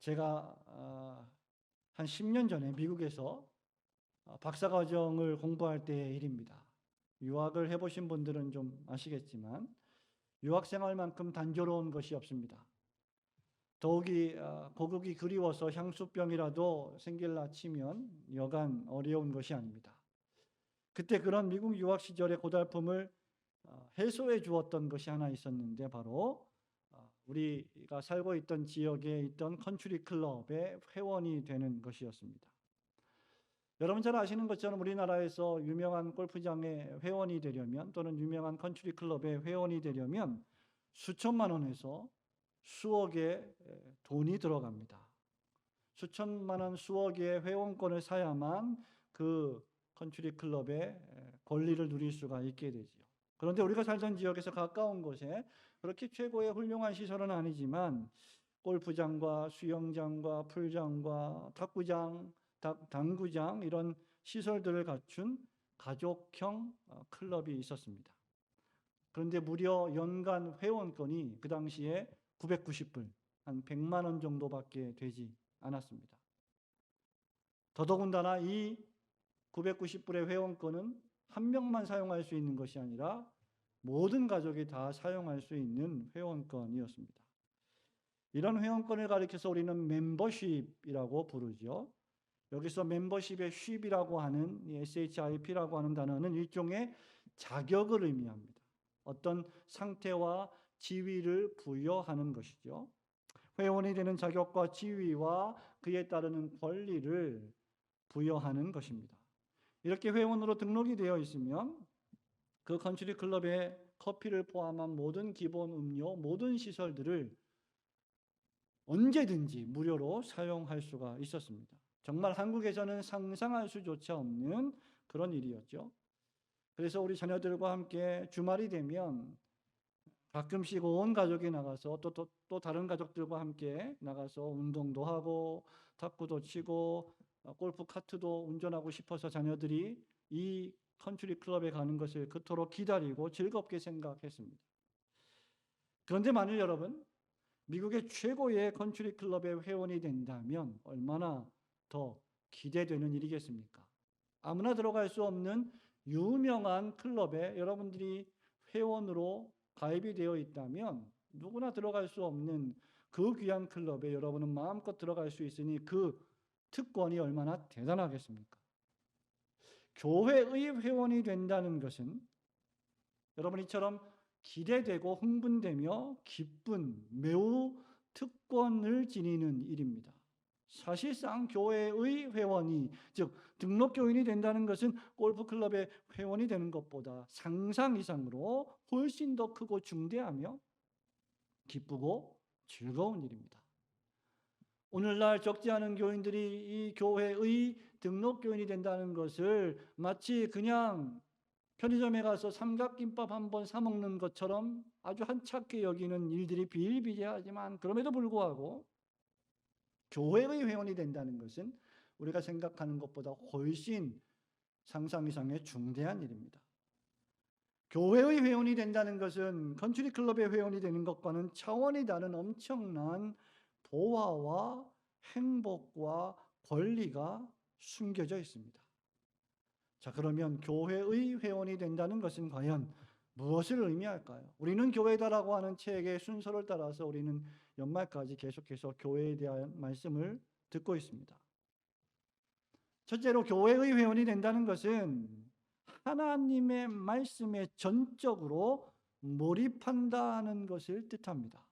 제가 한 10년 전에 미국에서 박사과정을 공부할 때의 일입니다. 유학을 해보신 분들은 좀 아시겠지만 유학 생활만큼 단조로운 것이 없습니다. 더욱이 고국이 그리워서 향수병이라도 생길라 치면 여간 어려운 것이 아닙니다. 그때 그런 미국 유학 시절의 고달픔을 해소해 주었던 것이 하나 있었는데 바로 우리가 살고 있던 지역에 있던 컨트리 클럽의 회원이 되는 것이었습니다. 여러분 잘 아시는 것처럼 우리나라에서 유명한 골프장의 회원이 되려면 또는 유명한 컨트리 클럽의 회원이 되려면 수천만 원에서 수억의 돈이 들어갑니다. 수천만 원, 수억의 회원권을 사야만 그 컨트리 클럽의 권리를 누릴 수가 있게 되죠. 그런데 우리가 살던 지역에서 가까운 곳에 그렇게 최고의 훌륭한 시설은 아니지만 골프장과 수영장과 풀장과 탁구장, 당구장 이런 시설들을 갖춘 가족형 클럽이 있었습니다. 그런데 무려 연간 회원권이 그 당시에 990불, 한 100만 원 정도밖에 되지 않았습니다. 더더군다나 이 990불의 회원권은 한 명만 사용할 수 있는 것이 아니라 모든 가족이 다 사용할 수 있는 회원권이었습니다. 이런 회원권을 가리켜서 우리는 멤버십이라고 부르죠. 여기서 멤버십의 쉽이라고 하는 SHIP라고 하는 단어는 일종의 자격을 의미합니다. 어떤 상태와 지위를 부여하는 것이죠. 회원이 되는 자격과 지위와 그에 따르는 권리를 부여하는 것입니다. 이렇게 회원으로 등록이 되어 있으면 그 컨트리 클럽의 커피를 포함한 모든 기본 음료, 모든 시설들을 언제든지 무료로 사용할 수가 있었습니다. 정말 한국에서는 상상할 수조차 없는 그런 일이었죠. 그래서 우리 자녀들과 함께 주말이 되면 가끔씩 온 가족이 나가서 또 다른 가족들과 함께 나가서 운동도 하고 탁구도 치고 골프 카트도 운전하고 싶어서 자녀들이 이 컨트리 클럽에 가는 것을 그토록 기다리고 즐겁게 생각했습니다. 그런데 만일 여러분 미국의 최고의 컨트리 클럽의 회원이 된다면 얼마나 더 기대되는 일이겠습니까? 아무나 들어갈 수 없는 유명한 클럽에 여러분들이 회원으로 가입이 되어 있다면 누구나 들어갈 수 없는 그 귀한 클럽에 여러분은 마음껏 들어갈 수 있으니 그 특권이 얼마나 대단하겠습니까? 교회의 회원이 된다는 것은 여러분 이처럼 기대되고 흥분되며 기쁜 매우 특권을 지니는 일입니다. 사실상 교회의 회원이 즉 등록 교인이 된다는 것은 골프클럽의 회원이 되는 것보다 상상 이상으로 훨씬 더 크고 중대하며 기쁘고 즐거운 일입니다. 오늘날 적지 않은 교인들이 이 교회의 등록 교인이 된다는 것을 마치 그냥 편의점에 가서 삼각김밥 한 번 사 먹는 것처럼 아주 한착해 여기는 일들이 비일비재하지만 그럼에도 불구하고 교회의 회원이 된다는 것은 우리가 생각하는 것보다 훨씬 상상 이상의 중대한 일입니다. 교회의 회원이 된다는 것은 컨트리 클럽의 회원이 되는 것과는 차원이 다른 엄청난 보화와 행복과 권리가 숨겨져 있습니다. 자, 그러면 교회의 회원이 된다는 것은 과연 무엇을 의미할까요? 우리는 교회다라고 하는 책의 순서를 따라서 우리는 연말까지 계속해서 교회에 대한 말씀을 듣고 있습니다. 첫째로 교회의 회원이 된다는 것은 하나님의 말씀에 전적으로 몰입한다는 것을 뜻합니다.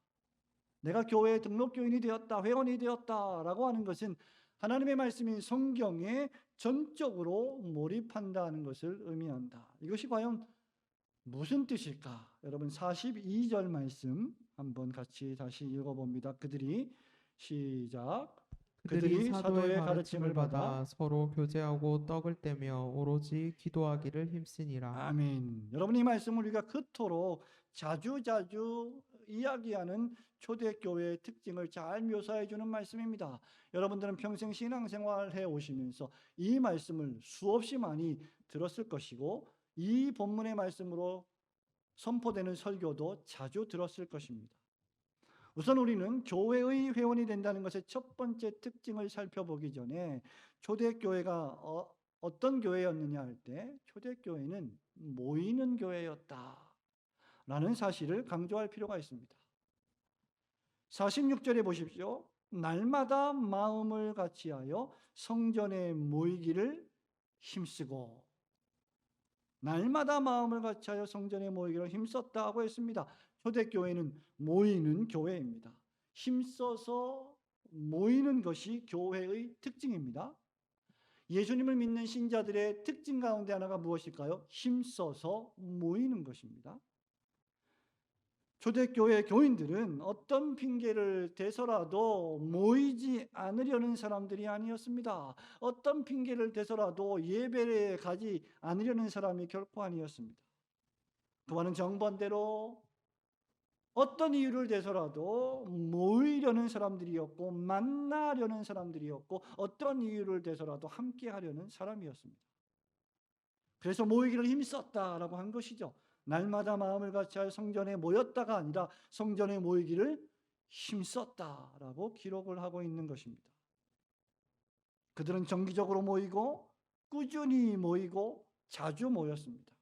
내가 교회에 등록교인이 되었다, 회원이 되었다라고 하는 것은 하나님의 말씀인 성경에 전적으로 몰입한다는 것을 의미한다. 이것이 과연 무슨 뜻일까? 여러분 42절 말씀 한번 같이 다시 읽어봅니다. 시작. 그들이 사도의 가르침을 받아 서로 교제하고 떡을 떼며 오로지 기도하기를 힘쓰니라. 아멘. 여러분 이 말씀을 우리가 그토록 자주자주 이야기하는 초대교회의 특징을 잘 묘사해 주는 말씀입니다. 여러분들은 평생 신앙생활 해 오시면서 이 말씀을 수없이 많이 들었을 것이고 이 본문의 말씀으로 선포되는 설교도 자주 들었을 것입니다. 우선 우리는 교회의 회원이 된다는 것의 첫 번째 특징을 살펴보기 전에 초대교회가 어떤 교회였느냐 할 때 초대교회는 모이는 교회였다라는 사실을 강조할 필요가 있습니다. 46절에 보십시오. 날마다 마음을 같이하여 성전에 모이기를 힘쓰고, 날마다 마음을 같이하여 성전에 모이기를 힘썼다고 했습니다. 초대교회는 모이는 교회입니다. 힘써서 모이는 것이 교회의 특징입니다. 예수님을 믿는 신자들의 특징 가운데 하나가 무엇일까요? 힘써서 모이는 것입니다. 초대교회 교인들은 어떤 핑계를 대서라도 모이지 않으려는 사람들이 아니었습니다. 어떤 핑계를 대서라도 예배에 가지 않으려는 사람이 결코 아니었습니다. 그와는 정반대로 어떤 이유를 대서라도 모이려는 사람들이었고, 만나려는 사람들이었고, 어떤 이유를 대서라도 함께 하려는 사람이었습니다. 그래서 모이기를 힘썼다라고 한 것이죠. 날마다 마음을 같이하여 성전에 모였다가 아니라 성전에 모이기를 힘썼다라고 기록을 하고 있는 것입니다. 그들은 정기적으로 모이고 꾸준히 모이고 자주 모였습니다.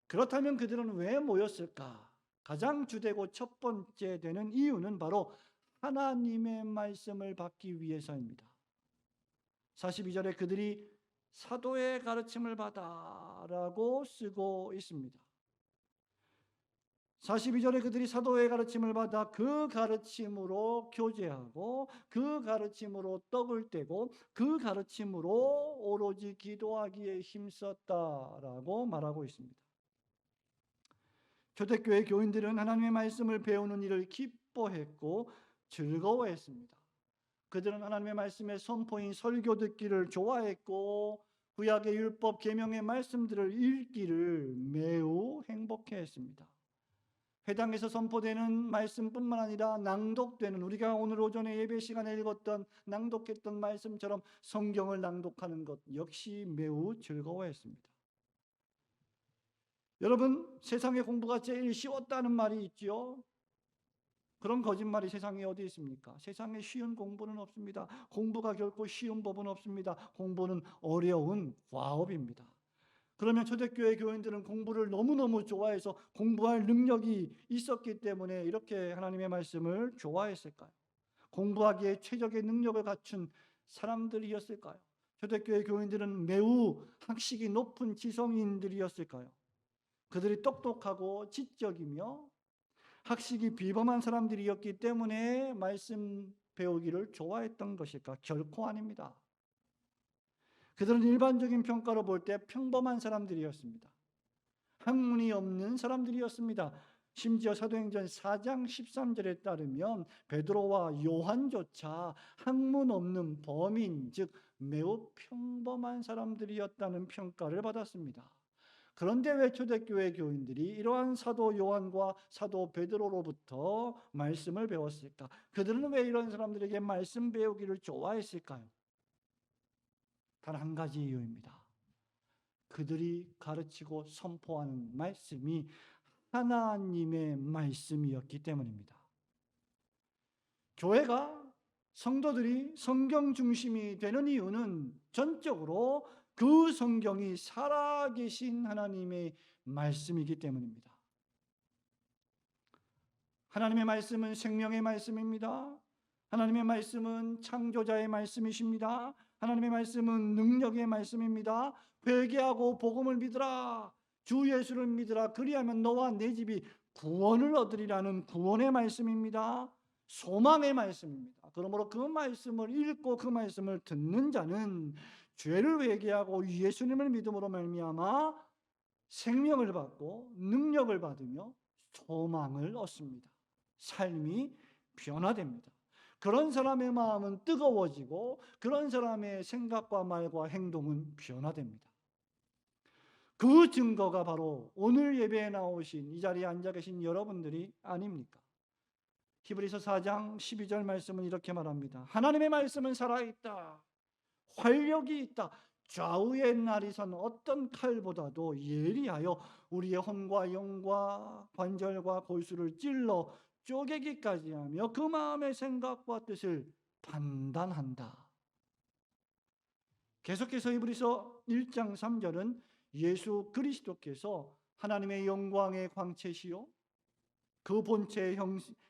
그렇다면 그들은 왜 모였을까? 가장 주되고 첫 번째 되는 이유는 바로 하나님의 말씀을 받기 위해서입니다. 42절에 그들이 사도의 가르침을 받아라고 쓰고 있습니다. 42절에 그들이 사도의 가르침을 받아 그 가르침으로 교제하고 그 가르침으로 떡을 떼고 그 가르침으로 오로지 기도하기에 힘썼다라고 말하고 있습니다. 초대교회 교인들은 하나님의 말씀을 배우는 일을 기뻐했고 즐거워했습니다. 그들은 하나님의 말씀의 선포인 설교 듣기를 좋아했고 구약의 율법 계명의 말씀들을 읽기를 매우 행복해했습니다. 회당에서 선포되는 말씀뿐만 아니라 낭독되는, 우리가 오늘 오전에 예배 시간에 읽었던 낭독했던 말씀처럼 성경을 낭독하는 것 역시 매우 즐거워했습니다. 여러분, 세상의 공부가 제일 쉬웠다는 말이 있지요. 그런 거짓말이 세상에 어디 있습니까? 세상에 쉬운 공부는 없습니다. 공부가 결코 쉬운 법은 없습니다. 공부는 어려운 과업입니다. 그러면 초대교회 교인들은 공부를 너무너무 좋아해서 공부할 능력이 있었기 때문에 이렇게 하나님의 말씀을 좋아했을까요? 공부하기에 최적의 능력을 갖춘 사람들이었을까요? 초대교회 교인들은 매우 학식이 높은 지성인들이었을까요? 그들이 똑똑하고 지적이며 학식이 비범한 사람들이었기 때문에 말씀 배우기를 좋아했던 것일까? 결코 아닙니다. 그들은 일반적인 평가로 볼 때 평범한 사람들이었습니다. 학문이 없는 사람들이었습니다. 심지어 사도행전 4장 13절에 따르면 베드로와 요한조차 학문 없는 범인, 즉 매우 평범한 사람들이었다는 평가를 받았습니다. 그런데 왜 초대교회 교인들이 이러한 사도 요한과 사도 베드로로부터 말씀을 배웠을까? 그들은 왜 이런 사람들에게 말씀 배우기를 좋아했을까요? 단 한 가지 이유입니다. 그들이 가르치고 선포하는 말씀이 하나님의 말씀이었기 때문입니다. 교회가, 성도들이 성경 중심이 되는 이유는 전적으로 그 성경이 살아계신 하나님의 말씀이기 때문입니다. 하나님의 말씀은 생명의 말씀입니다. 하나님의 말씀은 창조자의 말씀이십니다. 하나님의 말씀은 능력의 말씀입니다. 회개하고 복음을 믿으라. 주 예수를 믿으라. 그리하면 너와 내 집이 구원을 얻으리라는 구원의 말씀입니다. 소망의 말씀입니다. 그러므로 그 말씀을 읽고 그 말씀을 듣는 자는 죄를 회개하고 예수님을 믿음으로 말미암아 생명을 받고 능력을 받으며 소망을 얻습니다. 삶이 변화됩니다. 그런 사람의 마음은 뜨거워지고 그런 사람의 생각과 말과 행동은 변화됩니다. 그 증거가 바로 오늘 예배에 나오신 이 자리에 앉아 계신 여러분들이 아닙니까? 히브리서 4장 12절 말씀은 이렇게 말합니다. 하나님의 말씀은 살아있다. 활력이 있다. 좌우의 날이 선 어떤 칼보다도 예리하여 우리의 혼과 영과 관절과 골수를 찔러 쪼개기까지 하며 그 마음의 생각과 뜻을 판단한다. 계속해서 히브리서 1장 3절은 예수 그리스도께서 하나님의 영광의 광채시요 그 본체의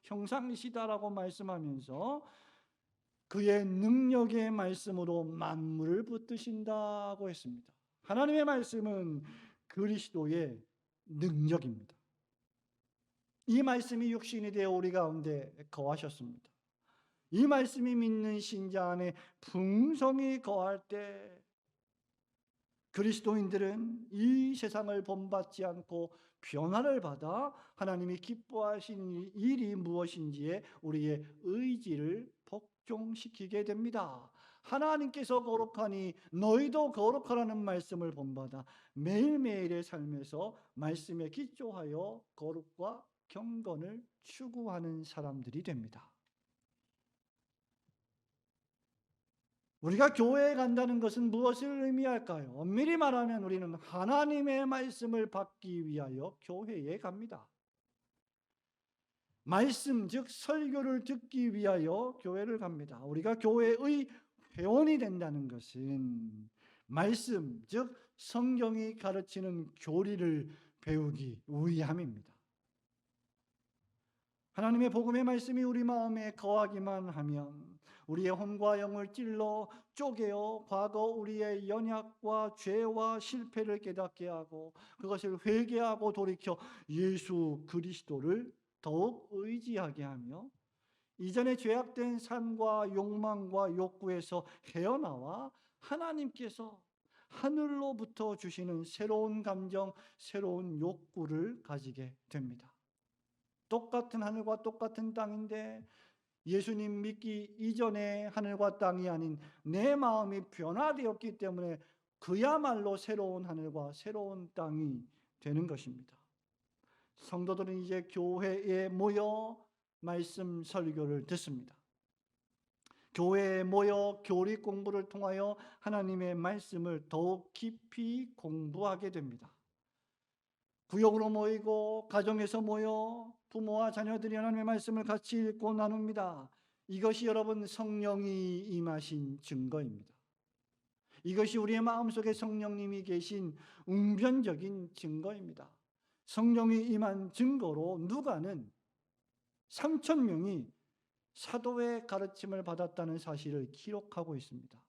형상이시다라고 말씀하면서 그의 능력의 말씀으로 만물을 붙드신다고 했습니다. 하나님의 말씀은 그리스도의 능력입니다. 이 말씀이 육신이 되어 우리 가운데 거하셨습니다. 이 말씀이 믿는 신자 안에 풍성히 거할 때 그리스도인들은 이 세상을 본받지 않고 변화를 받아 하나님이 기뻐하신 일이 무엇인지에 우리의 의지를 복종시키게 됩니다. 하나님께서 거룩하니 너희도 거룩하라는 말씀을 본받아 매일매일의 삶에서 말씀에 기초하여 거룩과 경건을 추구하는 사람들이 됩니다. 우리가 교회에 간다는 것은 무엇을 의미할까요? 엄밀히 말하면 우리는 하나님의 말씀을 받기 위하여 교회에 갑니다. 말씀, 즉 설교를 듣기 위하여 교회를 갑니다. 우리가 교회의 회원이 된다는 것은 말씀, 즉 성경이 가르치는 교리를 배우기 위함입니다. 하나님의 복음의 말씀이 우리 마음에 거하기만 하면 우리의 혼과 영을 찔러 쪼개어 과거 우리의 연약과 죄와 실패를 깨닫게 하고 그것을 회개하고 돌이켜 예수 그리스도를 더욱 의지하게 하며 이전에 죄악된 삶과 욕망과 욕구에서 헤어나와 하나님께서 하늘로부터 주시는 새로운 감정, 새로운 욕구를 가지게 됩니다. 똑같은 하늘과 똑같은 땅인데 예수님 믿기 이전의 하늘과 땅이 아닌 내 마음이 변화되었기 때문에 그야말로 새로운 하늘과 새로운 땅이 되는 것입니다. 성도들은 이제 교회에 모여 말씀 설교를 듣습니다. 교회에 모여 교리 공부를 통하여 하나님의 말씀을 더욱 깊이 공부하게 됩니다. 구역으로 모이고 가정에서 모여 부모와 자녀들이 하나님의 말씀을 같이 읽고 나눕니다. 이것이 여러분 성령이 임하신 증거입니다. 이것이 우리의 마음속에 성령님이 계신 웅변적인 증거입니다. 성령이 임한 증거로 누가는 3,000명이 사도의 가르침을 받았다는 사실을 기록하고 있습니다.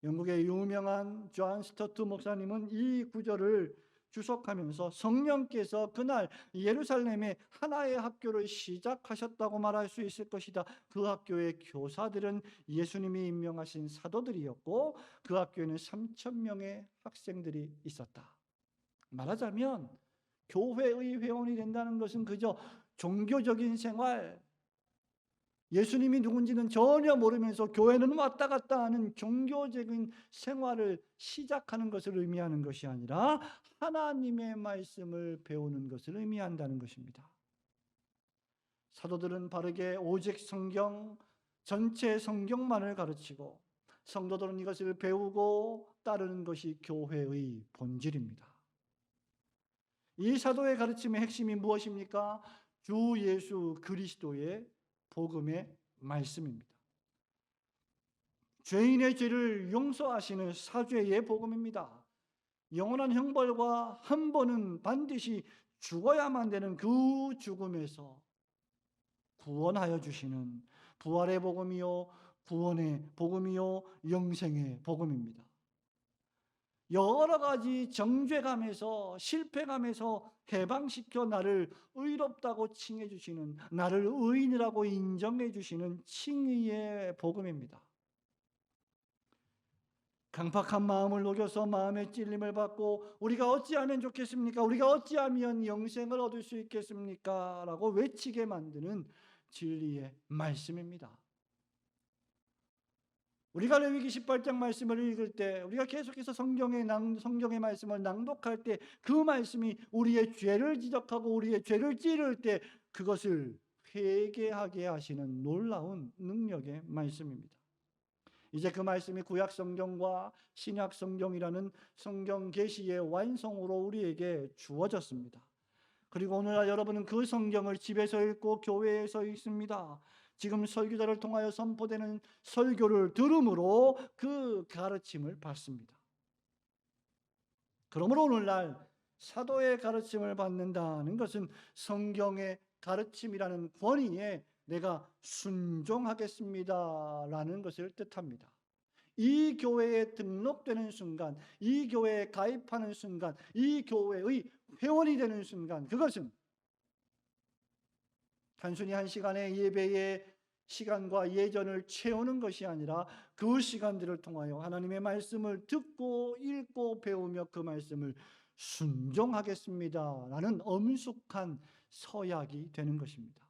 영국의 유명한 존 스토트 목사님은 이 구절을 주석하면서 성령께서 그날 예루살렘에 하나의 학교를 시작하셨다고 말할 수 있을 것이다. 그 학교의 교사들은 예수님이 임명하신 사도들이었고 그 학교에는 3,000명의 학생들이 있었다. 말하자면 교회의 회원이 된다는 것은 그저 종교적인 생활, 예수님이 누군지는 전혀 모르면서 교회는 왔다 갔다 하는 종교적인 생활을 시작하는 것을 의미하는 것이 아니라 하나님의 말씀을 배우는 것을 의미한다는 것입니다. 사도들은 바르게 오직 성경, 전체 성경만을 가르치고 성도들은 이것을 배우고 따르는 것이 교회의 본질입니다. 이 사도의 가르침의 핵심이 무엇입니까? 주 예수 그리스도의 복음의 말씀입니다. 죄인의 죄를 용서하시는 사죄의 복음입니다. 영원한 형벌과 한 번은 반드시 죽어야만 되는 그 죽음에서 구원하여 주시는 부활의 복음이요, 구원의 복음이요, 영생의 복음입니다. 여러 가지 정죄감에서 실패감에서 해방시켜 나를 의롭다고 칭해 주시는, 나를 의인이라고 인정해 주시는 칭의의 복음입니다. 강팍한 마음을 녹여서 마음의 찔림을 받고 우리가 어찌하면 좋겠습니까? 우리가 어찌하면 영생을 얻을 수 있겠습니까? 라고 외치게 만드는 진리의 말씀입니다. 우리가 레위기 18장 말씀을 읽을 때, 우리가 계속해서 성경의 말씀을 낭독할 때 그 말씀이 우리의 죄를 지적하고 우리의 죄를 찌를 때 그것을 회개하게 하시는 놀라운 능력의 말씀입니다. 이제 그 말씀이 구약 성경과 신약 성경이라는 성경 계시의 완성으로 우리에게 주어졌습니다. 그리고 오늘날 여러분은 그 성경을 집에서 읽고 교회에서 읽습니다. 지금 설교자를 통하여 선포되는 설교를 들음으로 그 가르침을 받습니다. 그러므로 오늘날 사도의 가르침을 받는다는 것은 성경의 가르침이라는 권위에 내가 순종하겠습니다라는 것을 뜻합니다. 이 교회에 등록되는 순간, 이 교회에 가입하는 순간, 이 교회의 회원이 되는 순간, 그것은 단순히 한 시간의 예배의 시간과 예전을 채우는 것이 아니라 그 시간들을 통하여 하나님의 말씀을 듣고 읽고 배우며 그 말씀을 순종하겠습니다라는 엄숙한 서약이 되는 것입니다.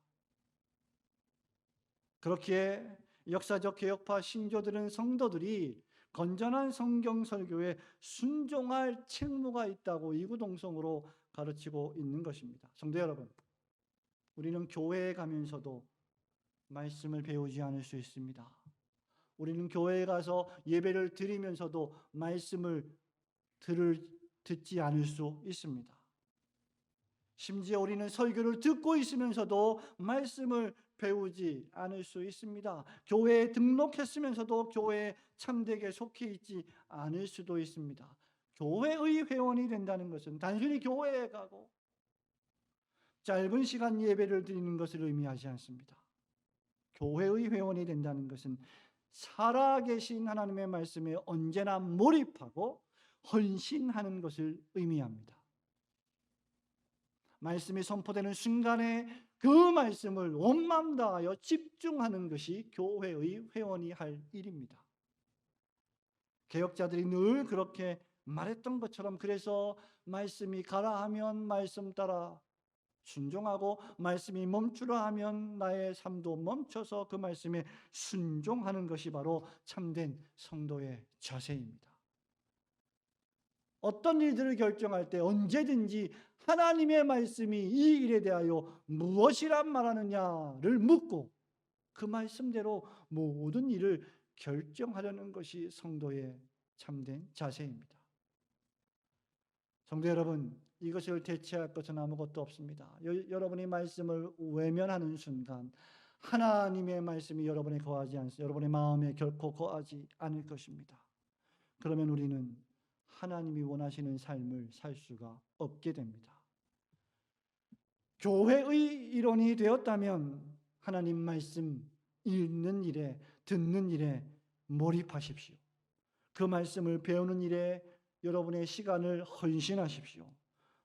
그렇기에 역사적 개혁파 신조들은 성도들이 건전한 성경 설교에 순종할 책무가 있다고 이구동성으로 가르치고 있는 것입니다. 성도 여러분, 우리는 교회에 가면서도 말씀을 배우지 않을 수 있습니다. 우리는 교회에 가서 예배를 드리면서도 말씀을 듣지 않을 수 있습니다. 심지어 우리는 설교를 듣고 있으면서도 말씀을 배우지 않을 수 있습니다. 교회에 등록했으면서도 교회에 참되게 속해 있지 않을 수도 있습니다. 교회의 회원이 된다는 것은 단순히 교회에 가고 짧은 시간 예배를 드리는 것을 의미하지 않습니다. 교회의 회원이 된다는 것은 살아계신 하나님의 말씀에 언제나 몰입하고 헌신하는 것을 의미합니다. 말씀이 선포되는 순간에 그 말씀을 온 마음 다하여 집중하는 것이 교회의 회원이 할 일입니다. 개혁자들이 늘 그렇게 말했던 것처럼, 그래서 말씀이 가라 하면 말씀 따라 순종하고 말씀이 멈추라 하면 나의 삶도 멈춰서 그 말씀에 순종하는 것이 바로 참된 성도의 자세입니다. 어떤 일들을 결정할 때 언제든지 하나님의 말씀이 이 일에 대하여 무엇이란 말하느냐를 묻고 그 말씀대로 모든 일을 결정하려는 것이 성도의 참된 자세입니다. 성도 여러분, 이것을 대체할 것은 아무것도 없습니다. 여러분이 말씀을 외면하는 순간 하나님의 말씀이 여러분의 마음에 결코 거하지 않을 것입니다. 그러면 우리는 하나님이 원하시는 삶을 살 수가 없게 됩니다. 교회의 일원이 되었다면 하나님 말씀 읽는 일에, 듣는 일에 몰입하십시오. 그 말씀을 배우는 일에 여러분의 시간을 헌신하십시오.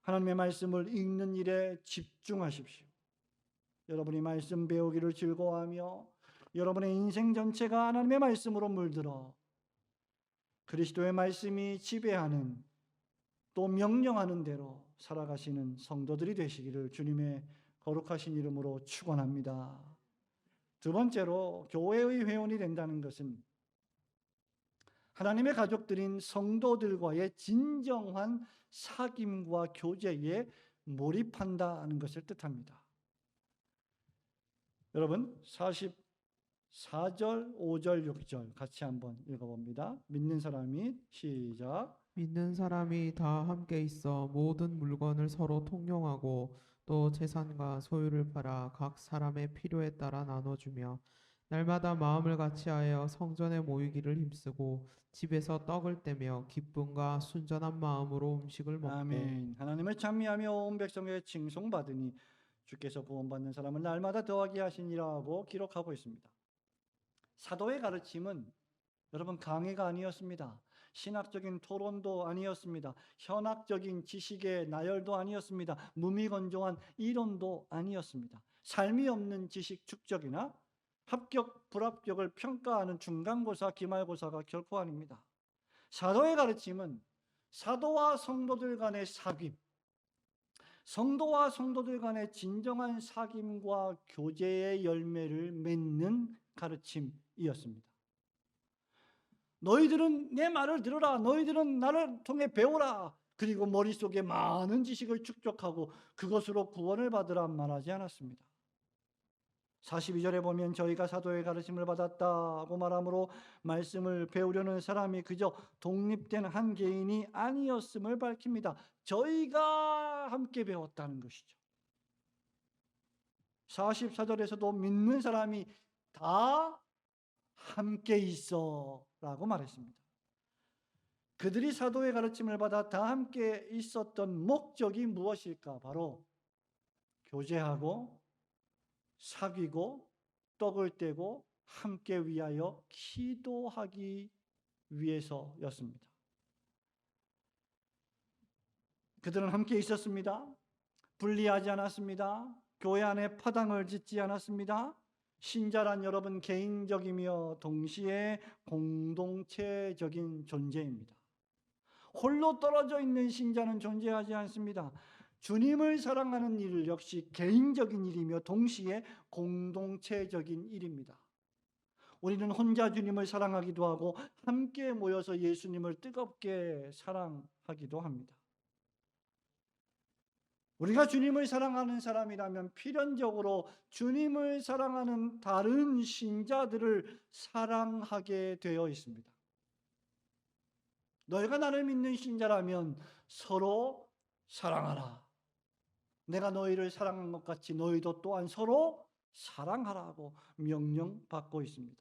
하나님의 말씀을 읽는 일에 집중하십시오. 여러분이 말씀 배우기를 즐거워하며 여러분의 인생 전체가 하나님의 말씀으로 물들어 그리스도의 말씀이 지배하는, 또 명령하는 대로 살아가시는 성도들이 되시기를 주님의 거룩하신 이름으로 축원합니다. 두 번째로, 교회의 회원이 된다는 것은 하나님의 가족들인 성도들과의 진정한 사귐과 교제에 몰입한다는 것을 뜻합니다. 여러분, 44절, 5절, 6절 같이 한번 읽어봅니다. 믿는 사람이, 시작. 믿는 사람이 다 함께 있어 모든 물건을 서로 통용하고 또 재산과 소유를 팔아 각 사람의 필요에 따라 나눠주며 날마다 마음을 같이하여 성전에 모이기를 힘쓰고 집에서 떡을 떼며 기쁨과 순전한 마음으로 음식을 먹고. 아멘. 하나님을 찬미하며 온 백성에게 칭송받으니 주께서 구원받는 사람을 날마다 더하게 하시니라 하고 기록하고 있습니다. 사도의 가르침은 여러분 강의가 아니었습니다. 신학적인 토론도 아니었습니다. 현학적인 지식의 나열도 아니었습니다. 무미건조한 이론도 아니었습니다. 삶이 없는 지식 축적이나 합격, 불합격을 평가하는 중간고사, 기말고사가 결코 아닙니다. 사도의 가르침은 사도와 성도들 간의 사귐, 성도와 성도들 간의 진정한 사귐과 교제의 열매를 맺는 가르침이었습니다. 너희들은 내 말을 들으라. 너희들은 나를 통해 배우라. 그리고 머릿속에 많은 지식을 축적하고 그것으로 구원을 받으라 말하지 않았습니다. 42절에 보면 저희가 사도의 가르침을 받았다고 말하므로 말씀을 배우려는 사람이 그저 독립된 한 개인이 아니었음을 밝힙니다. 저희가 함께 배웠다는 것이죠. 44절에서도 믿는 사람이 다 함께 있어 라고 말했습니다. 그들이 사도의 가르침을 받아 다 함께 있었던 목적이 무엇일까? 바로 교제하고 사귀고 떡을 떼고 함께 위하여 기도하기 위해서였습니다. 그들은 함께 있었습니다. 분리하지 않았습니다. 교회 안에 파당을 짓지 않았습니다. 신자란 여러분 개인적이며 동시에 공동체적인 존재입니다. 홀로 떨어져 있는 신자는 존재하지 않습니다. 주님을 사랑하는 일 역시 개인적인 일이며 동시에 공동체적인 일입니다. 우리는 혼자 주님을 사랑하기도 하고 함께 모여서 예수님을 뜨겁게 사랑하기도 합니다. 우리가 주님을 사랑하는 사람이라면 필연적으로 주님을 사랑하는 다른 신자들을 사랑하게 되어 있습니다. 너희가 나를 믿는 신자라면 서로 사랑하라. 내가 너희를 사랑한 것 같이 너희도 또한 서로 사랑하라고 명령받고 있습니다.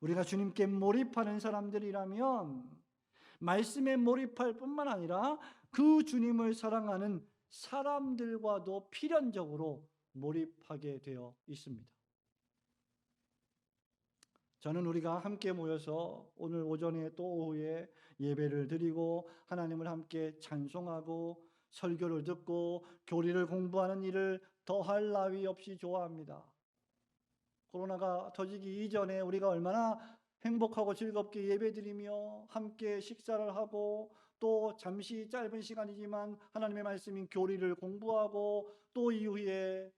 우리가 주님께 몰입하는 사람들이라면 말씀에 몰입할 뿐만 아니라 그 주님을 사랑하는 사람들과도 필연적으로 몰입하게 되어 있습니다. 저는 우리가 함께 모여서 오늘 오전에 또 오후에 예배를 드리고 하나님을 함께 찬송하고 설교를 듣고 교리를 공부하는 일을 더할 나위 없이 좋아합니다. 코로나가 터지기 이전에 우리가 얼마나 행복하고 즐겁게 예배드리며 함께 식사를 하고 또 잠시 짧은 시간이지만 하나님의 말씀인 교리를 공부하고 또 이후에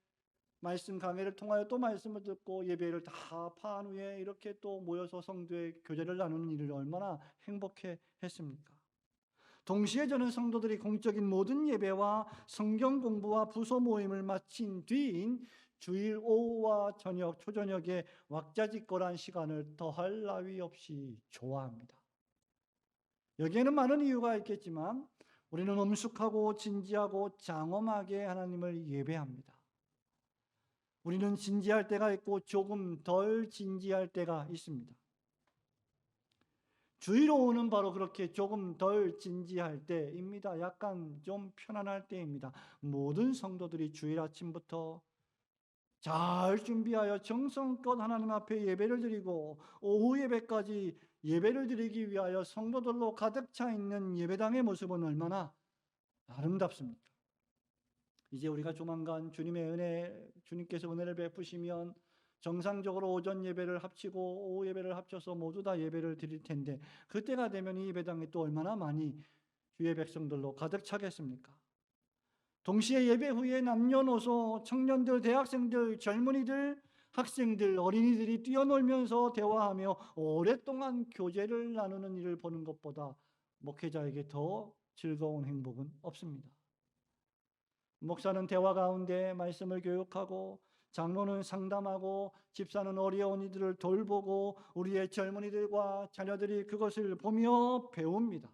말씀 강해를 통하여 또 말씀을 듣고 예배를 다 파한 후에 이렇게 또 모여서 성도의 교제를 나누는 일을 얼마나 행복해 했습니까? 동시에 저는 성도들이 공적인 모든 예배와 성경 공부와 부서 모임을 마친 뒤인 주일 오후와 저녁, 초저녁에 왁자지껄한 시간을 더할 나위 없이 좋아합니다. 여기에는 많은 이유가 있겠지만 우리는 엄숙하고 진지하고 장엄하게 하나님을 예배합니다. 우리는 진지할 때가 있고 조금 덜 진지할 때가 있습니다. 주일 오후는 바로 그렇게 조금 덜 진지할 때입니다. 약간 좀 편안할 때입니다. 모든 성도들이 주일 아침부터 잘 준비하여 정성껏 하나님 앞에 예배를 드리고 오후 예배까지 예배를 드리기 위하여 성도들로 가득 차 있는 예배당의 모습은 얼마나 아름답습니까? 이제 우리가 조만간 주님께서 은혜를 베푸시면 정상적으로 오전 예배를 합치고 오후 예배를 합쳐서 모두 다 예배를 드릴 텐데 그때가 되면 이 예배당이 또 얼마나 많이 주의 백성들로 가득 차겠습니까? 동시에 예배 후에 남녀노소, 청년들, 대학생들, 젊은이들, 학생들, 어린이들이 뛰어놀면서 대화하며 오랫동안 교제를 나누는 일을 보는 것보다 목회자에게 더 즐거운 행복은 없습니다. 목사는 대화 가운데 말씀을 교육하고 장로는 상담하고 집사는 어려운 이들을 돌보고 우리의 젊은이들과 자녀들이 그것을 보며 배웁니다.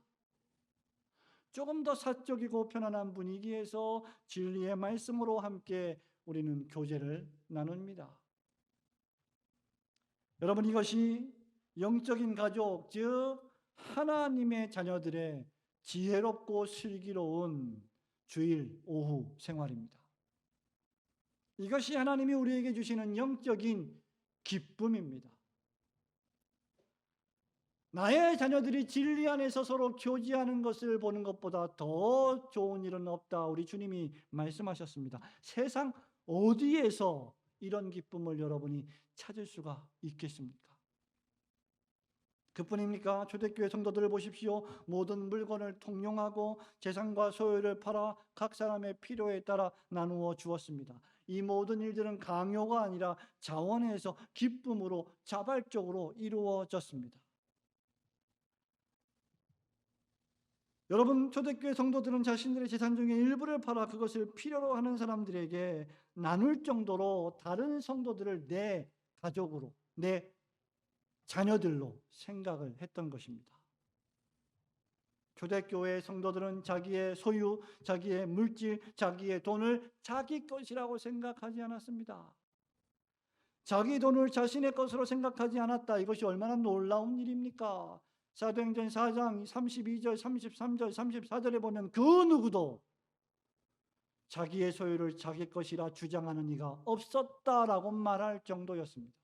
조금 더 사적이고 편안한 분위기에서 진리의 말씀으로 함께 우리는 교제를 나눕니다. 여러분, 이것이 영적인 가족, 즉 하나님의 자녀들의 지혜롭고 슬기로운 주일 오후 생활입니다. 이것이 하나님이 우리에게 주시는 영적인 기쁨입니다. 나의 자녀들이 진리 안에서 서로 교제하는 것을 보는 것보다 더 좋은 일은 없다. 우리 주님이 말씀하셨습니다. 세상 어디에서 이런 기쁨을 여러분이 찾을 수가 있겠습니까? 그뿐입니까? 초대교회 성도들을 보십시오. 모든 물건을 통용하고 재산과 소유를 팔아 각 사람의 필요에 따라 나누어 주었습니다. 이 모든 일들은 강요가 아니라 자원에서 기쁨으로 자발적으로 이루어졌습니다. 여러분, 초대교회 성도들은 자신들의 재산 중에 일부를 팔아 그것을 필요로 하는 사람들에게 나눌 정도로 다른 성도들을 내 가족으로, 내 자녀들로 생각을 했던 것입니다. 초대교회 성도들은 자기의 소유, 자기의 물질, 자기의 돈을 자기 것이라고 생각하지 않았습니다. 자기 돈을 자신의 것으로 생각하지 않았다. 이것이 얼마나 놀라운 일입니까? 사도행전 4장 32절, 33절, 34절에 보면 그 누구도 자기의 소유를 자기 것이라 주장하는 이가 없었다라고 말할 정도였습니다.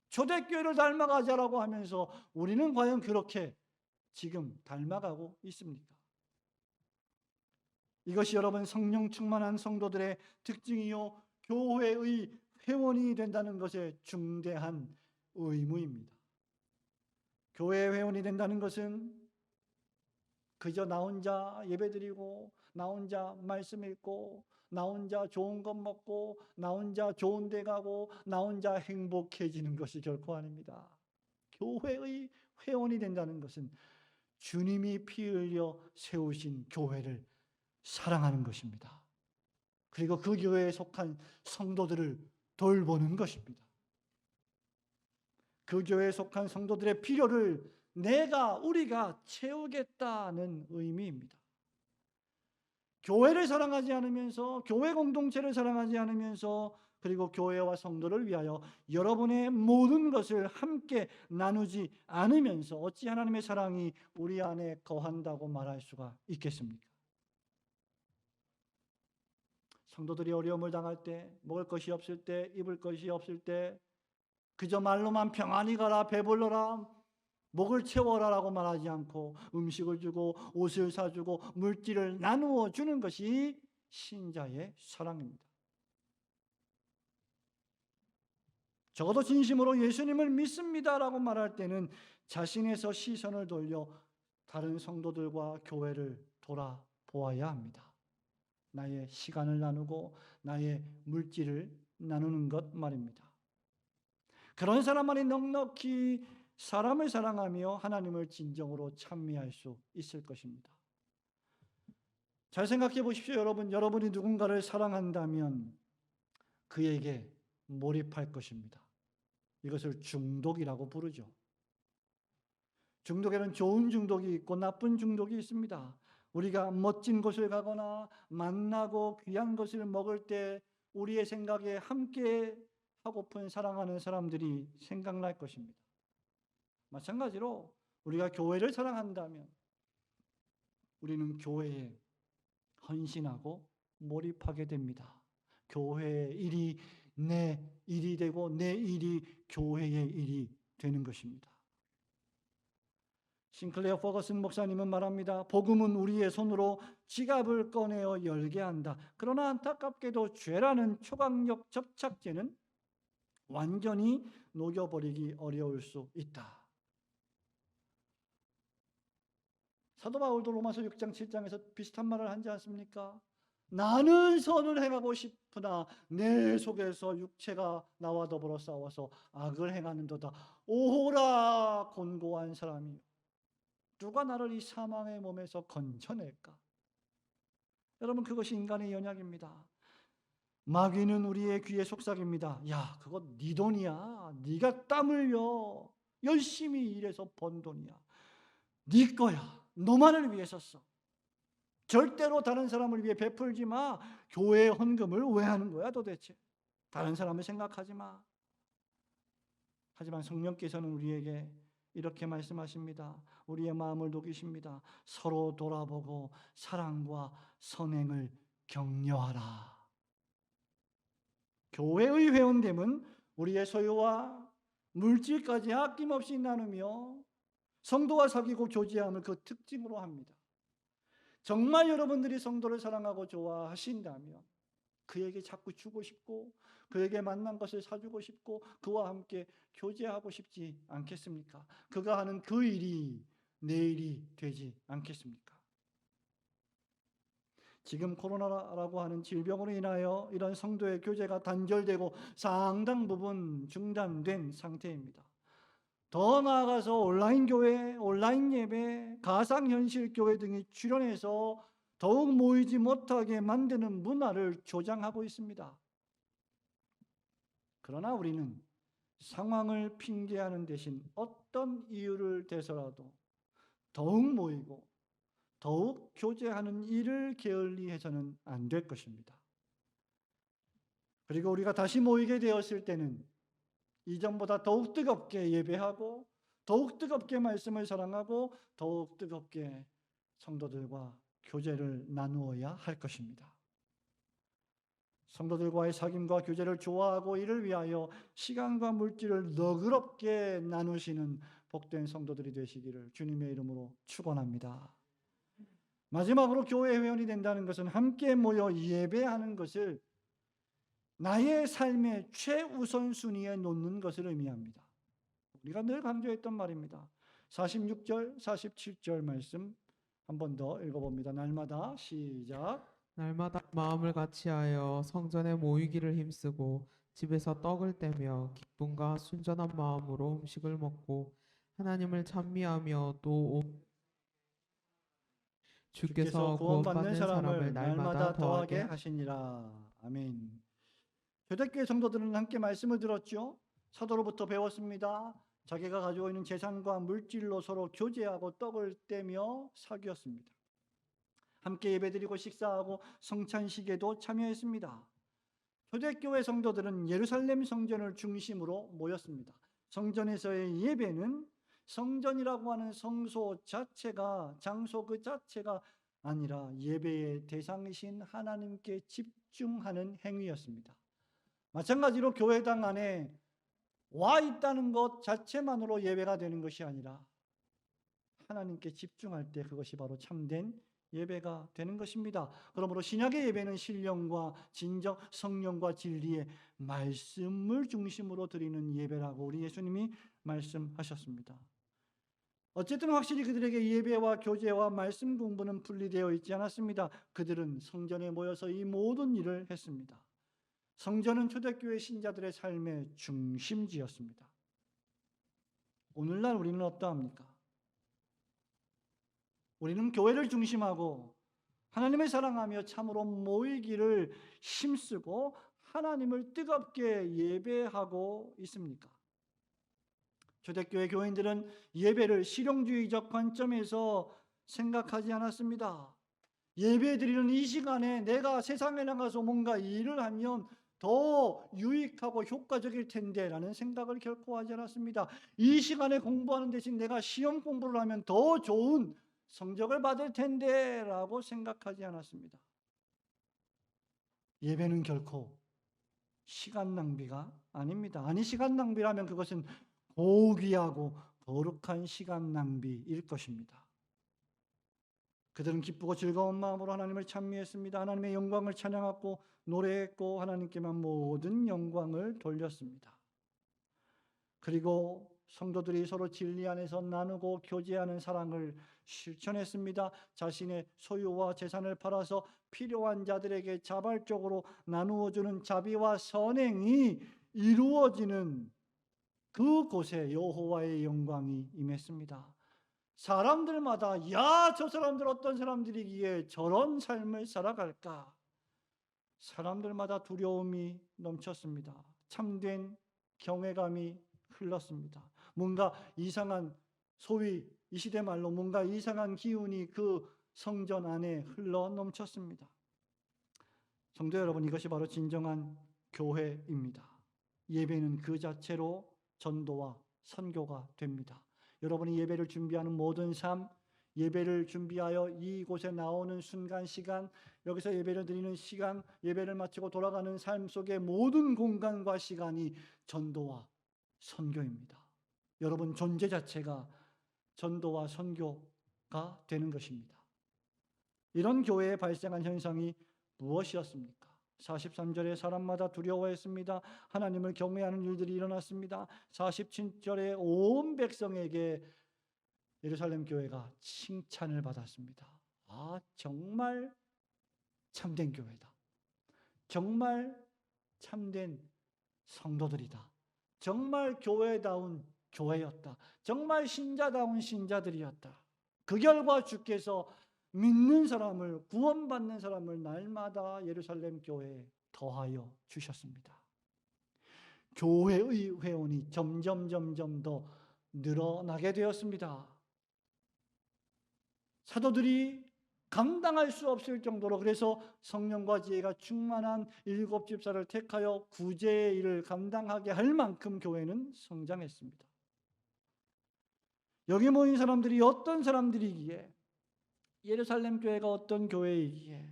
초대교회를 닮아가자라고 하면서 우리는 과연 그렇게 지금 닮아가고 있습니까? 이것이 여러분 성령 충만한 성도들의 특징이요, 교회의 회원이 된다는 것의 중대한 의무입니다. 교회 회원이 된다는 것은 그저 나 혼자 예배드리고, 나 혼자 말씀 읽고, 나 혼자 좋은 것 먹고, 나 혼자 좋은 데 가고, 나 혼자 행복해지는 것이 결코 아닙니다. 교회의 회원이 된다는 것은 주님이 피 흘려 세우신 교회를 사랑하는 것입니다. 그리고 그 교회에 속한 성도들을 돌보는 것입니다. 그 교회에 속한 성도들의 필요를 우리가 채우겠다는 의미입니다. 교회를 사랑하지 않으면서, 교회 공동체를 사랑하지 않으면서, 그리고 교회와 성도를 위하여 여러분의 모든 것을 함께 나누지 않으면서 어찌 하나님의 사랑이 우리 안에 거한다고 말할 수가 있겠습니까? 성도들이 어려움을 당할 때, 먹을 것이 없을 때, 입을 것이 없을 때 그저 말로만 평안히 가라, 배불러라, 목을 채워라라고 말하지 않고 음식을 주고 옷을 사주고 물질을 나누어 주는 것이 신자의 사랑입니다. 적어도 진심으로 예수님을 믿습니다라고 말할 때는 자신에서 시선을 돌려 다른 성도들과 교회를 돌아보아야 합니다. 나의 시간을 나누고 나의 물질을 나누는 것 말입니다. 그런 사람만이 넉넉히 사람을 사랑하며 하나님을 진정으로 찬미할 수 있을 것입니다. 잘 생각해 보십시오. 여러분이 누군가를 사랑한다면 그에게 몰입할 것입니다. 이것을 중독이라고 부르죠. 중독에는 좋은 중독이 있고 나쁜 중독이 있습니다. 우리가 멋진 곳을 가거나 만나고 귀한 것을 먹을 때 우리의 생각에 함께 하고픈 사랑하는 사람들이 생각날 것입니다. 마찬가지로 우리가 교회를 사랑한다면 우리는 교회에 헌신하고 몰입하게 됩니다. 교회의 일이 내 일이 되고 내 일이 교회의 일이 되는 것입니다. 싱클레어 퍼거슨 목사님은 말합니다. 복음은 우리의 손으로 지갑을 꺼내어 열게 한다. 그러나 안타깝게도 죄라는 초강력 접착제는 완전히 녹여버리기 어려울 수 있다. 사도 바울도 로마서 6장 7장에서 비슷한 말을 하지 않습니까? 나는 선을 행하고 싶으나 내 속에서 육체가 나와 더불어 싸워서 악을 행하는도다. 오호라 곤고한 사람이 누가 나를 이 사망의 몸에서 건져낼까? 여러분, 그것이 인간의 연약입니다. 마귀는 우리의 귀에 속삭입니다. 야, 그거 네 돈이야. 네가 땀 흘려 열심히 일해서 번 돈이야. 네 거야. 너만을 위해서 써. 절대로 다른 사람을 위해 베풀지 마. 교회 헌금을 왜 하는 거야 도대체? 다른 사람을 생각하지 마. 하지만 성령께서는 우리에게 이렇게 말씀하십니다. 우리의 마음을 녹이십니다. 서로 돌아보고 사랑과 선행을 격려하라. 교회의 회원됨은 우리의 소유와 물질까지 아낌없이 나누며 성도와 사귀고 교제함을 그 특징으로 합니다. 정말 여러분들이 성도를 사랑하고 좋아하신다면 그에게 자꾸 주고 싶고 그에게 만난 것을 사주고 싶고 그와 함께 교제하고 싶지 않겠습니까? 그가 하는 그 일이 내 일이 되지 않겠습니까? 지금 코로나라고 하는 질병으로 인하여 이런 성도의 교제가 단절되고 상당 부분 중단된 상태입니다. 더 나아가서 온라인 교회, 온라인 예배, 가상현실 교회 등이 출현해서 더욱 모이지 못하게 만드는 문화를 조장하고 있습니다. 그러나 우리는 상황을 핑계하는 대신 어떤 이유를 대서라도 더욱 모이고 더욱 교제하는 일을 게을리해서는 안 될 것입니다. 그리고 우리가 다시 모이게 되었을 때는 이전보다 더욱 뜨겁게 예배하고 더욱 뜨겁게 말씀을 사랑하고 더욱 뜨겁게 성도들과 교제를 나누어야 할 것입니다. 성도들과의 사귐과 교제를 좋아하고 이를 위하여 시간과 물질을 너그럽게 나누시는 복된 성도들이 되시기를 주님의 이름으로 축원합니다. 마지막으로 교회 회원이 된다는 것은 함께 모여 예배하는 것을 나의 삶의 최우선순위에 놓는 것을 의미합니다. 우리가 늘 강조했던 말입니다. 46절, 47절 말씀 한 번 더 읽어봅니다. 날마다 시작. 날마다 마음을 같이하여 성전에 모이기를 힘쓰고 집에서 떡을 떼며 기쁨과 순전한 마음으로 음식을 먹고 하나님을 찬미하며 또 주께서 구원받는 사람을 날마다 더하게 하시니라. 아멘. 초대교회 성도들은 함께 말씀을 들었죠. 사도로부터 배웠습니다. 자기가 가지고 있는 재산과 물질로 서로 교제하고 떡을 떼며 사귀었습니다. 함께 예배드리고 식사하고 성찬식에도 참여했습니다. 초대교회 성도들은 예루살렘 성전을 중심으로 모였습니다. 성전에서의 예배는 성전이라고 하는 성소 자체가, 장소 그 자체가 아니라 예배의 대상이신 하나님께 집중하는 행위였습니다. 마찬가지로 교회당 안에 와 있다는 것 자체만으로 예배가 되는 것이 아니라 하나님께 집중할 때 그것이 바로 참된 예배가 되는 것입니다. 그러므로 신약의 예배는 신령과 진정, 성령과 진리의 말씀을 중심으로 드리는 예배라고 우리 예수님이 말씀하셨습니다. 어쨌든 확실히 그들에게 예배와 교제와 말씀 공부는 분리되어 있지 않았습니다. 그들은 성전에 모여서 이 모든 일을 했습니다. 성전은 초대교회 신자들의 삶의 중심지였습니다. 오늘날 우리는 어떠합니까? 우리는 교회를 중심하고 하나님을 사랑하며 참으로 모이기를 힘쓰고 하나님을 뜨겁게 예배하고 있습니까? 초대교회 교인들은 예배를 실용주의적 관점에서 생각하지 않았습니다. 예배드리는 이 시간에 내가 세상에 나가서 뭔가 일을 하면 더 유익하고 효과적일 텐데 라는 생각을 결코 하지 않았습니다. 이 시간에 공부하는 대신 내가 시험 공부를 하면 더 좋은 성적을 받을 텐데 라고 생각하지 않았습니다. 예배는 결코 시간 낭비가 아닙니다. 아니, 시간 낭비라면 그것은 고귀하고 거룩한 시간 낭비일 것입니다. 그들은 기쁘고 즐거운 마음으로 하나님을 찬미했습니다. 하나님의 영광을 찬양하고 노래했고 하나님께만 모든 영광을 돌렸습니다. 그리고 성도들이 서로 진리 안에서 나누고 교제하는 사랑을 실천했습니다. 자신의 소유와 재산을 팔아서 필요한 자들에게 자발적으로 나누어주는 자비와 선행이 이루어지는 그곳에 여호와의 영광이 임했습니다. 사람들마다 야, 저 사람들 어떤 사람들이기에 저런 삶을 살아갈까? 사람들마다 두려움이 넘쳤습니다. 참된 경외감이 흘렀습니다. 뭔가 이상한, 소위 이 시대 말로 뭔가 이상한 기운이 그 성전 안에 흘러 넘쳤습니다. 성도 여러분, 이것이 바로 진정한 교회입니다. 예배는 그 자체로 전도와 선교가 됩니다. 여러분이 예배를 준비하는 모든 삶, 예배를 준비하여 이곳에 나오는 순간 시간, 여기서 예배를 드리는 시간, 예배를 마치고 돌아가는 삶 속의 모든 공간과 시간이 전도와 선교입니다. 여러분 존재 자체가 전도와 선교가 되는 것입니다. 이런 교회에 발생한 현상이 무엇이었습니까? 43절에 사람마다 두려워했습니다. 하나님을 경외하는 일들이 일어났습니다. 47절에 온 백성에게 예루살렘 교회가 칭찬을 받았습니다. 아, 정말 참된 교회다. 정말 참된 성도들이다. 정말 교회다운 교회였다. 정말 신자다운 신자들이었다. 그 결과 주께서 믿는 사람을, 구원받는 사람을 날마다 예루살렘 교회에 더하여 주셨습니다. 교회의 회원이 점점 더 늘어나게 되었습니다. 사도들이 감당할 수 없을 정도로, 그래서 성령과 지혜가 충만한 7 집사를 택하여 구제의 일을 감당하게 할 만큼 교회는 성장했습니다. 여기 모인 사람들이 어떤 사람들이기에, 예루살렘 교회가 어떤 교회이기에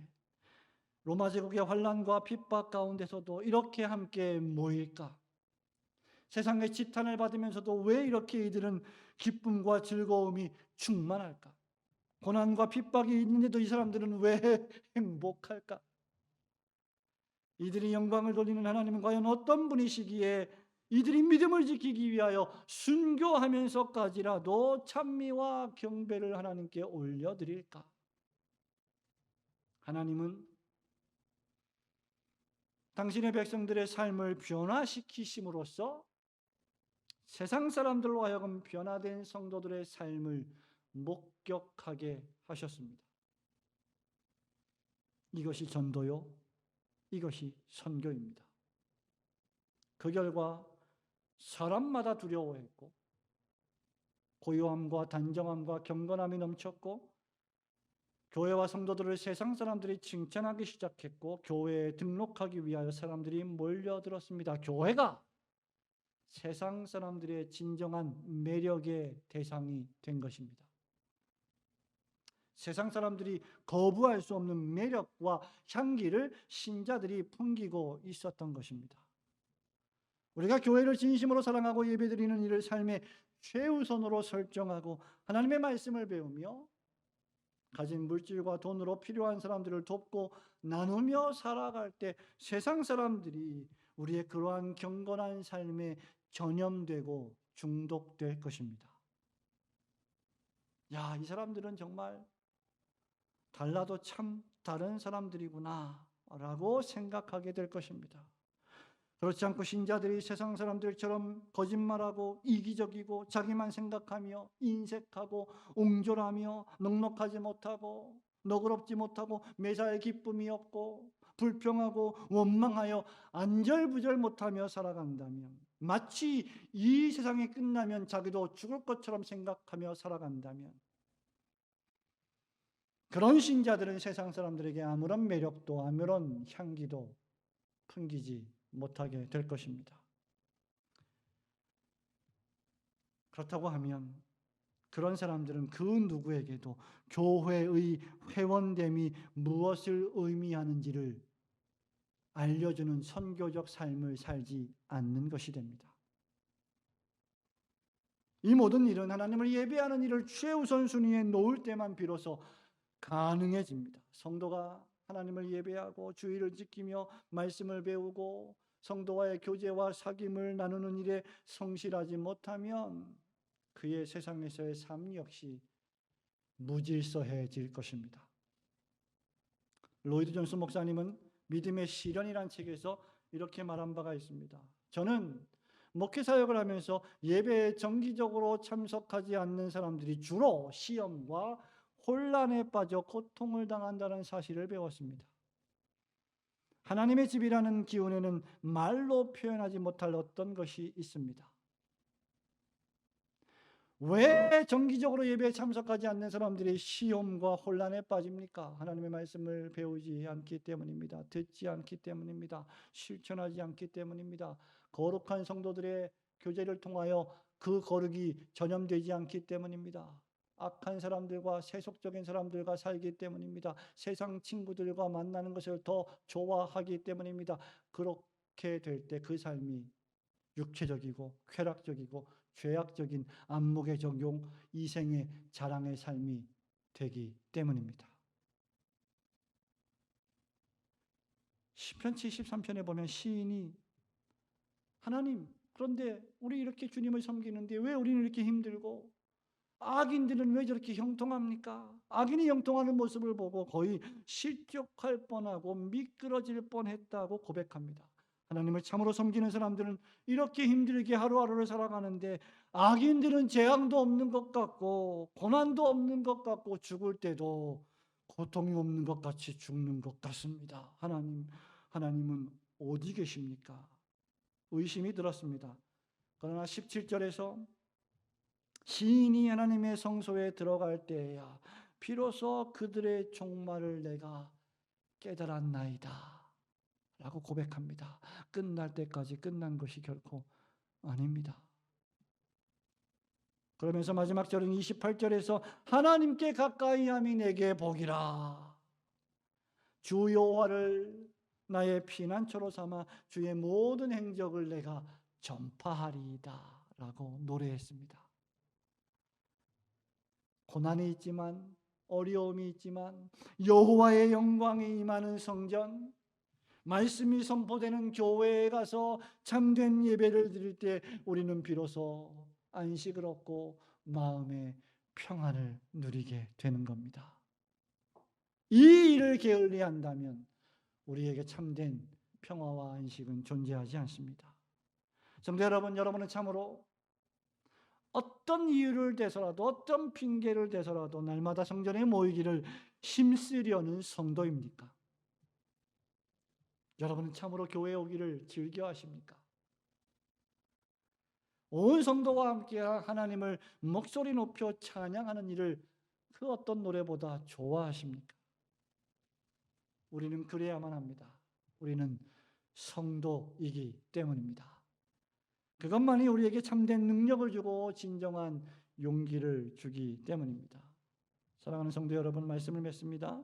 로마 제국의 환난과 핍박 가운데서도 이렇게 함께 모일까? 세상의 지탄을 받으면서도 왜 이렇게 이들은 기쁨과 즐거움이 충만할까? 고난과 핍박이 있는데도 이 사람들은 왜 행복할까? 이들이 영광을 돌리는 하나님은 과연 어떤 분이시기에 이들이 믿음을 지키기 위하여 순교하면서까지라도 찬미와 경배를 하나님께 올려드릴까? 하나님은 당신의 백성들의 삶을 변화시키심으로써 세상 사람들로 하여금 변화된 성도들의 삶을 목격하게 하셨습니다. 이것이 전도요, 이것이 선교입니다. 그 결과 사람마다 두려워했고, 고요함과 단정함과 경건함이 넘쳤고, 교회와 성도들을 세상 사람들이 칭찬하기 시작했고, 교회에 등록하기 위하여 사람들이 몰려들었습니다. 교회가 세상 사람들의 진정한 매력의 대상이 된 것입니다. 세상 사람들이 거부할 수 없는 매력과 향기를 신자들이 풍기고 있었던 것입니다. 우리가 교회를 진심으로 사랑하고 예배드리는 일을 삶의 최우선으로 설정하고 하나님의 말씀을 배우며 가진 물질과 돈으로 필요한 사람들을 돕고 나누며 살아갈 때 세상 사람들이 우리의 그러한 경건한 삶에 전염되고 중독될 것입니다. 야, 이 사람들은 정말 달라도 참 다른 사람들이구나 라고 생각하게 될 것입니다. 그렇지 않고 신자들이 세상 사람들처럼 거짓말하고 이기적이고 자기만 생각하며 인색하고 옹졸하며 넉넉하지 못하고 너그럽지 못하고 매사에 기쁨이 없고 불평하고 원망하여 안절부절 못하며 살아간다면, 마치 이 세상이 끝나면 자기도 죽을 것처럼 생각하며 살아간다면, 그런 신자들은 세상 사람들에게 아무런 매력도 아무런 향기도 풍기지 못하게 될 것입니다. 그렇다고 하면 그런 사람들은 그 누구에게도 교회의 회원됨이 무엇을 의미하는지를 알려주는 선교적 삶을 살지 않는 것이 됩니다. 이 모든 일은 하나님을 예배하는 일을 최우선 순위에 놓을 때만 비로소 가능해집니다. 성도가 하나님을 예배하고 주의를 지키며 말씀을 배우고 성도와의 교제와 사귐을 나누는 일에 성실하지 못하면 그의 세상에서의 삶 역시 무질서해질 것입니다. 로이드 존스 목사님은 믿음의 시련이라는 책에서 이렇게 말한 바가 있습니다. 저는 목회 사역을 하면서 예배에 정기적으로 참석하지 않는 사람들이 주로 시험과 혼란에 빠져 고통을 당한다는 사실을 배웠습니다. 하나님의 집이라는 기운에는 말로 표현하지 못할 어떤 것이 있습니다. 왜 정기적으로 예배에 참석하지 않는 사람들이 시험과 혼란에 빠집니까? 하나님의 말씀을 배우지 않기 때문입니다. 듣지 않기 때문입니다. 실천하지 않기 때문입니다. 거룩한 성도들의 교제를 통하여 그 거룩이 전염되지 않기 때문입니다. 악한 사람들과 세속적인 사람들과 살기 때문입니다. 세상 친구들과 만나는 것을 더 좋아하기 때문입니다. 그렇게 될 때 그 삶이 육체적이고 쾌락적이고 죄악적인 안목의 적용, 이생의 자랑의 삶이 되기 때문입니다. 시편 73편에 보면 시인이 하나님, 그런데 우리 이렇게 주님을 섬기는데 왜 우리는 이렇게 힘들고 악인들은 왜 저렇게 형통합니까? 악인이 형통하는 모습을 보고 거의 실족할 뻔하고 미끄러질 뻔했다고 고백합니다. 하나님을 참으로 섬기는 사람들은 이렇게 힘들게 하루하루를 살아가는데 악인들은 재앙도 없는 것 같고 고난도 없는 것 같고 죽을 때도 고통이 없는 것 같이 죽는 것 같습니다. 하나님은 어디 계십니까? 의심이 들었습니다. 그러나 17절에서 시인이 하나님의 성소에 들어갈 때에야 비로소 그들의 종말을 내가 깨달았나이다 라고 고백합니다. 끝날 때까지 끝난 것이 결코 아닙니다. 그러면서 마지막 절은 28절에서 하나님께 가까이함이 내게 복이라. 주 여호와를 나의 피난처로 삼아 주의 모든 행적을 내가 전파하리이다 라고 노래했습니다. 고난이 있지만 어려움이 있지만 여호와의 영광이 임하는 성전, 말씀이 선포되는 교회에 가서 참된 예배를 드릴 때 우리는 비로소 안식을 얻고 마음의 평안을 누리게 되는 겁니다. 이 일을 게을리한다면 우리에게 참된 평화와 안식은 존재하지 않습니다. 성도 여러분, 여러분은 참으로 어떤 이유를 대서라도 어떤 핑계를 대서라도 날마다 성전에 모이기를 힘쓰려는 성도입니까? 여러분은 참으로 교회에 오기를 즐겨하십니까? 온 성도와 함께 하나님을 목소리 높여 찬양하는 일을 그 어떤 노래보다 좋아하십니까? 우리는 그래야만 합니다. 우리는 성도이기 때문입니다. 그것만이 우리에게 참된 능력을 주고 진정한 용기를 주기 때문입니다. 사랑하는 성도 여러분, 말씀을 맺습니다.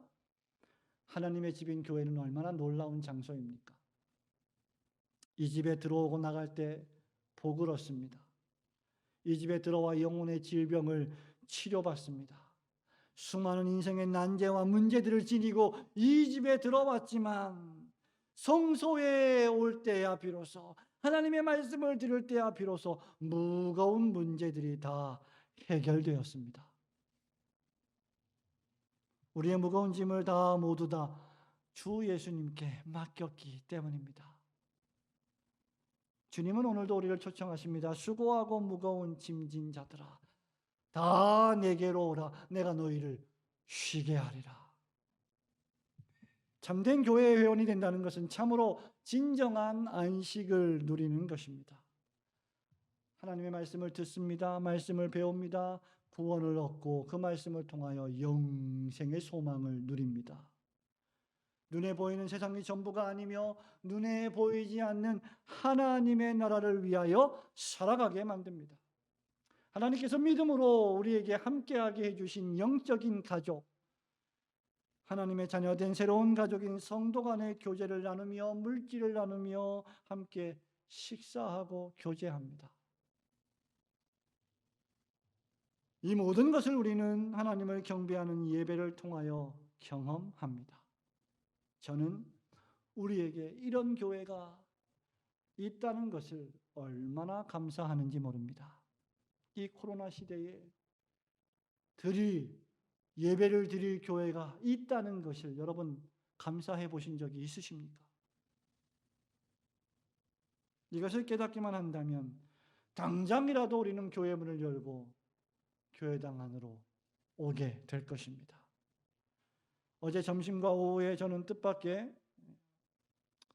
하나님의 집인 교회는 얼마나 놀라운 장소입니까? 이 집에 들어오고 나갈 때 복을 얻습니다. 이 집에 들어와 영혼의 질병을 치료받습니다. 수많은 인생의 난제와 문제들을 지니고 이 집에 들어왔지만 성소에 올 때야 비로소, 하나님의 말씀을 들을 때야 비로소 무거운 문제들이 다 해결되었습니다. 우리의 무거운 짐을 다 모두 다 주 예수님께 맡겼기 때문입니다. 주님은 오늘도 우리를 초청하십니다. 수고하고 무거운 짐진 자들아, 다 내게로 오라. 내가 너희를 쉬게 하리라. 참된 교회의 회원이 된다는 것은 참으로 진정한 안식을 누리는 것입니다. 하나님의 말씀을 듣습니다. 말씀을 배웁니다. 구원을 얻고 그 말씀을 통하여 영생의 소망을 누립니다. 눈에 보이는 세상이 전부가 아니며 눈에 보이지 않는 하나님의 나라를 위하여 살아가게 만듭니다. 하나님께서 믿음으로 우리에게 함께하게 해주신 영적인 가족, 하나님의 자녀된 새로운 가족인 성도 간의 교제를 나누며 물질을 나누며 함께 식사하고 교제합니다. 이 모든 것을 우리는 하나님을 경배하는 예배를 통하여 경험합니다. 저는 우리에게 이런 교회가 있다는 것을 얼마나 감사하는지 모릅니다. 이 코로나 시대에 예배를 드릴 교회가 있다는 것을 여러분 감사해 보신 적이 있으십니까? 이것을 깨닫기만 한다면 당장이라도 우리는 교회 문을 열고 교회당 안으로 오게 될 것입니다. 어제 점심과 오후에 저는 뜻밖의,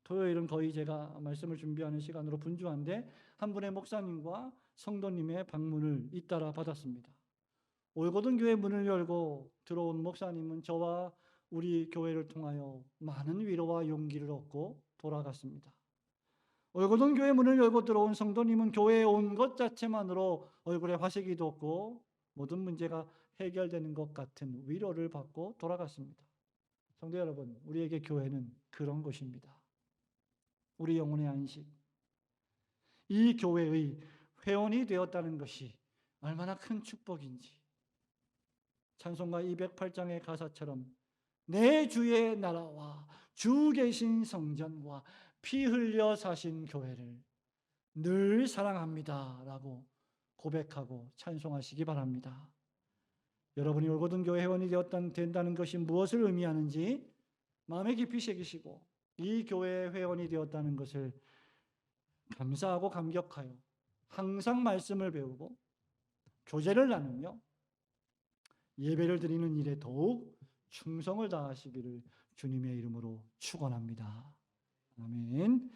토요일은 거의 제가 말씀을 준비하는 시간으로 분주한데 한 분의 목사님과 성도님의 방문을 잇따라 받았습니다. 올고든 교회 문을 열고 들어온 목사님은 저와 우리 교회를 통하여 많은 위로와 용기를 얻고 돌아갔습니다. 올고든 교회 문을 열고 들어온 성도님은 교회에 온 것 자체만으로 얼굴에 화색이 돋고 모든 문제가 해결되는 것 같은 위로를 받고 돌아갔습니다. 성도 여러분, 우리에게 교회는 그런 곳입니다. 우리 영혼의 안식, 이 교회의 회원이 되었다는 것이 얼마나 큰 축복인지, 찬송가 208장의 가사처럼 내 주의 나라와 주 계신 성전과 피 흘려 사신 교회를 늘 사랑합니다 라고 고백하고 찬송하시기 바랍니다. 여러분이 올고든 교회 회원이 된다는 것이 무엇을 의미하는지 마음에 깊이 새기시고 이 교회의 회원이 되었다는 것을 감사하고 감격하여 항상 말씀을 배우고 교제를 나누며 예배를 드리는 일에 더욱 충성을 다하시기를 주님의 이름으로 축원합니다. 아멘.